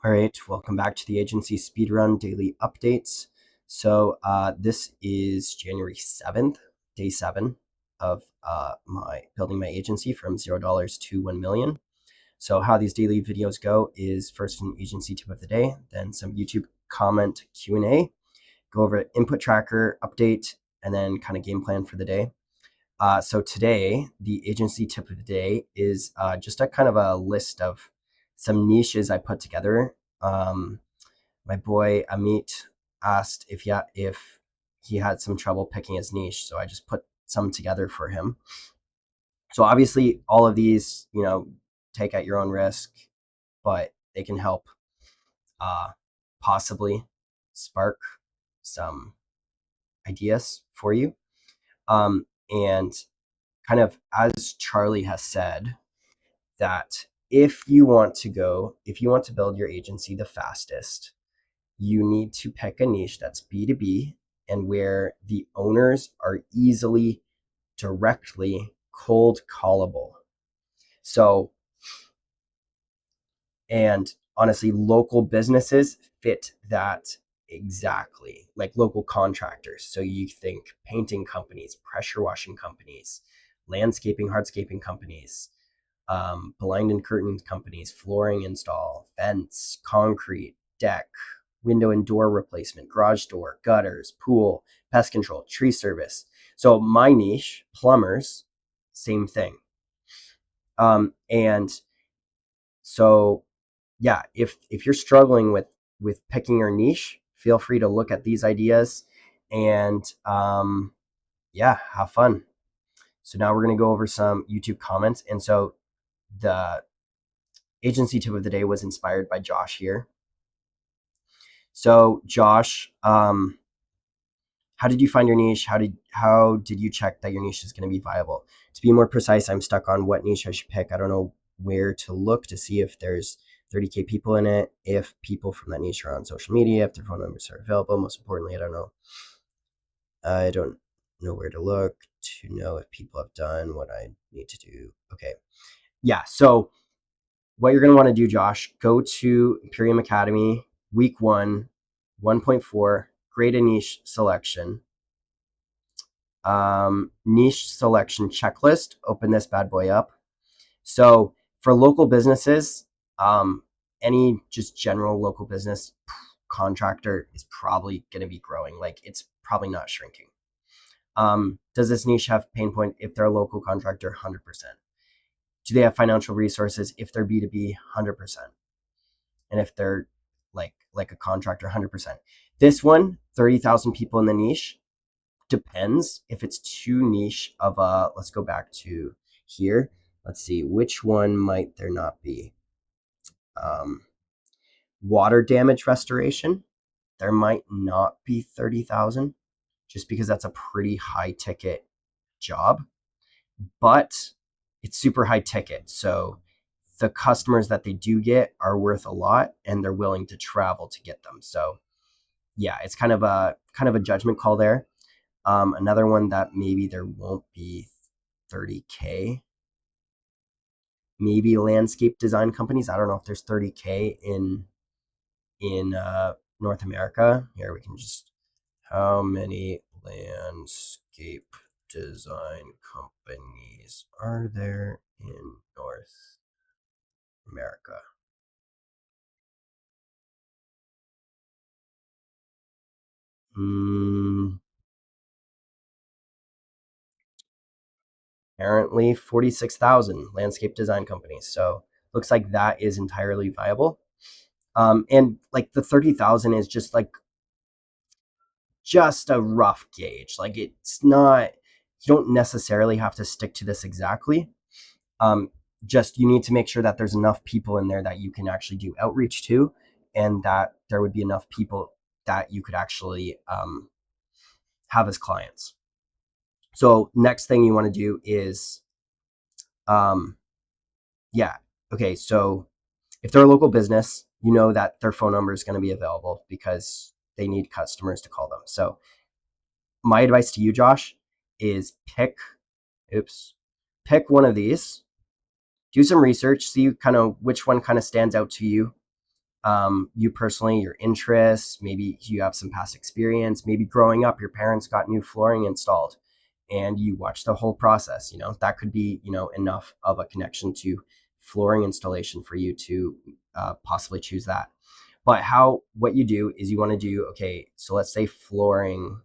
All right, welcome back to the agency Speedrun daily updates. So this is January 7th, day 7 of my building my agency from $0 to 1 million. So how these daily videos go is first an agency tip of the day, then some YouTube comment Q&A, go over input tracker update, and then kind of game plan for the day. So today, the agency tip of the day is just a kind of a list of some niches I put together. My boy Amit asked if he had some trouble picking his niche, so I just put some together for him. So obviously, all of these, take at your own risk, but they can help possibly spark some ideas for you. And kind of as Charlie has said, that if you want to build your agency the fastest, you need to pick a niche that's B2B and where the owners are easily, directly cold callable. So, and honestly, local businesses fit that exactly, like local contractors. So you think painting companies, pressure washing companies, landscaping, hardscaping companies, blind and curtain companies, flooring install, fence, concrete, deck, window and door replacement, garage door, gutters, pool, pest control, tree service. So my niche, plumbers, same thing. And so, yeah, if you're struggling with picking your niche, feel free to look at these ideas and yeah, have fun. So now we're going to go over some YouTube comments. And so the agency tip of the day was inspired by Josh here. So Josh, how did you find your niche? How did you check that your niche is going to be viable? To be more precise, I'm stuck on what niche I should pick. I don't know where to look to see if there's 30K people in it, if people from that niche are on social media, if their phone numbers are available. Most importantly, I don't know where to look to know if people have done what I need to do. Okay. Yeah. So what you're going to want to do, Josh, go to Imperium Academy, week 1, 1.4, grade a niche selection. Niche selection checklist. Open this bad boy up. So for local businesses, any just general local business contractor is probably going to be growing. Like it's probably not shrinking. Does this niche have pain point? If they're a local contractor, 100%. Do they have financial resources? If they're B2B, 100%. And if they're like a contractor, 100%. This one, 30,000 people in the niche, depends if it's too niche of a, let's go back to here. Let's see, which one might there not be? Water damage restoration. There might not be 30,000 just because that's a pretty high ticket job, but it's super high ticket. So the customers that they do get are worth a lot and they're willing to travel to get them. So yeah, it's kind of a judgment call there. Another one that maybe there won't be 30K, maybe landscape design companies. I don't know if there's 30K in North America. Here we can just, how many landscape design companies are there in North America? Apparently 46,000 landscape design companies. So looks like that is entirely viable. And like the 30,000 is just a rough gauge. Like it's not, you don't necessarily have to stick to this exactly. Just you need to make sure that there's enough people in there that you can actually do outreach to, and that there would be enough people that you could actually have as clients. So next thing you want to do is, yeah, okay, so if they're a local business, you know that their phone number is going to be available because they need customers to call them. So my advice to you, Josh, is pick one of these, do some research, see kind of which one kind of stands out to you. you personally, your interests, maybe you have some past experience, maybe growing up, your parents got new flooring installed and you watch the whole process. That could be, enough of a connection to flooring installation for you to possibly choose that. But what you do is you want to do, okay, so let's say flooring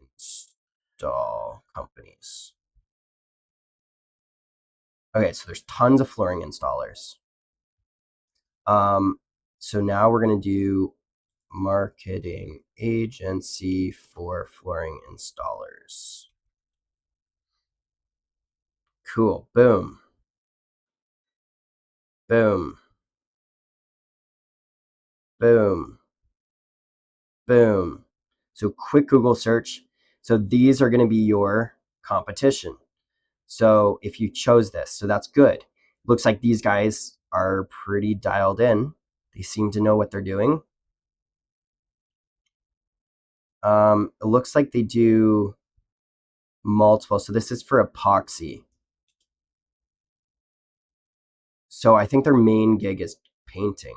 install companies. Okay, so there's tons of flooring installers. So now we're going to do marketing agency for flooring installers. Cool. Boom. Boom. Boom. Boom. So quick Google search. So these are going to be your competition. So if you chose this, so that's good. Looks like these guys are pretty dialed in. They seem to know what they're doing. It looks like they do multiple. So this is for epoxy. So I think their main gig is painting,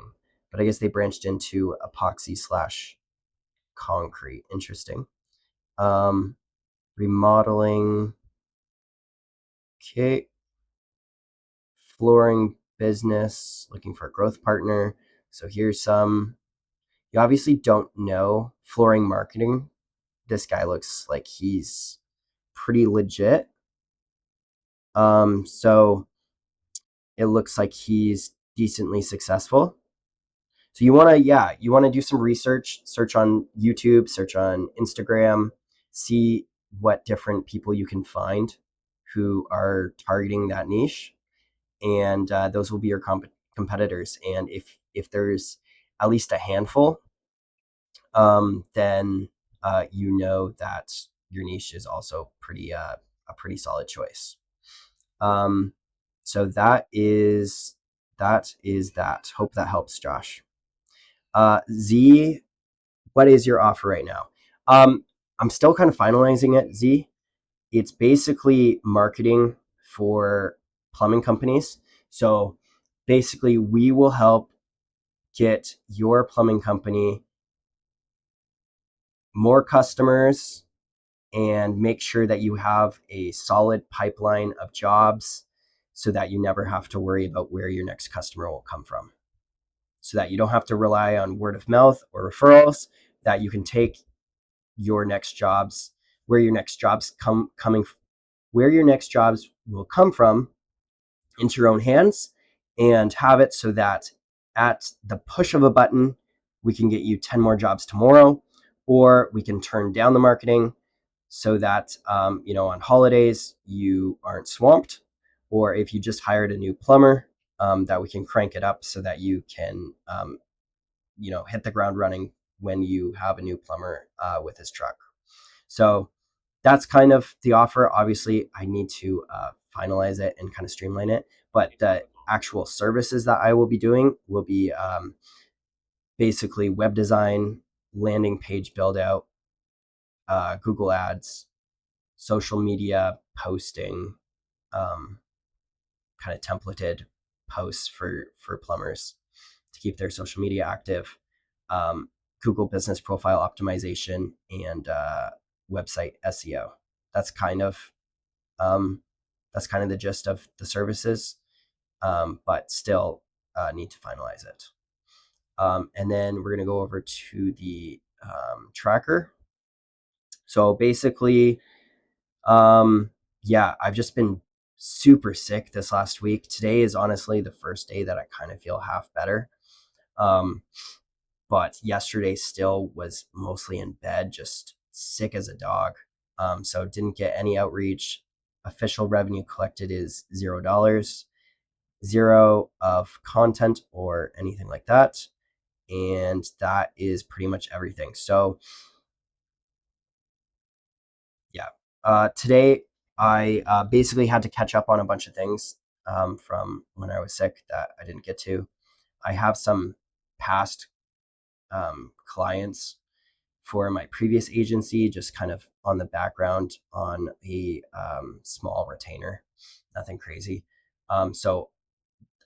but I guess they branched into epoxy / concrete. Interesting. Remodeling. Okay. Flooring business, looking for a growth partner. So here's some. You obviously don't know flooring marketing. This guy looks like he's pretty legit. So it looks like he's decently successful. So you want to do some research, search on YouTube, search on Instagram, see what different people you can find who are targeting that niche, and those will be your competitors. And if there's at least a handful, then you know that your niche is also a pretty solid choice. So that is that. Hope that helps, Josh. Z, what is your offer right now? I'm still kind of finalizing it, Z. It's basically marketing for plumbing companies. So basically, we will help get your plumbing company more customers and make sure that you have a solid pipeline of jobs so that you never have to worry about where your next customer will come from. So that you don't have to rely on word of mouth or referrals, that you can take your next jobs, where your next jobs where your next jobs will come from into your own hands, and have it so that at the push of a button, we can get you 10 more jobs tomorrow, or we can turn down the marketing so that, on holidays you aren't swamped, or if you just hired a new plumber, that we can crank it up so that you can, hit the ground running when you have a new plumber with his truck. So that's kind of the offer. Obviously, I need to finalize it and kind of streamline it. But the actual services that I will be doing will be basically web design, landing page build out, Google Ads, social media posting, kind of templated posts for plumbers to keep their social media active, Google business profile optimization, and website SEO. That's kind of the gist of the services, but still need to finalize it. And then we're going to go over to the tracker. So basically, I've just been super sick this last week. Today is honestly the first day that I kind of feel half better. But yesterday still was mostly in bed, just sick as a dog. So didn't get any outreach. Official revenue collected is $0, zero of content or anything like that. And that is pretty much everything. So today I basically had to catch up on a bunch of things from when I was sick that I didn't get to. I have some past clients for my previous agency, just kind of on the background on a small retainer, nothing crazy. So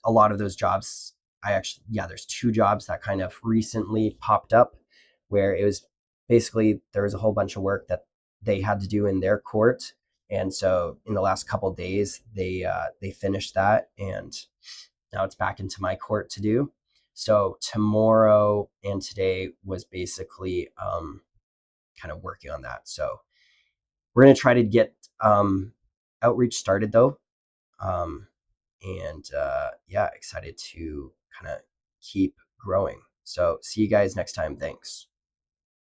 a lot of those jobs, there's 2 jobs that kind of recently popped up where it was basically there was a whole bunch of work that they had to do in their court. And so in the last couple of days, they finished that, and now it's back into my court to do. So tomorrow and today was basically kind of working on that. So we're going to try to get outreach started though. And yeah, excited to kind of keep growing. So see you guys next time. Thanks.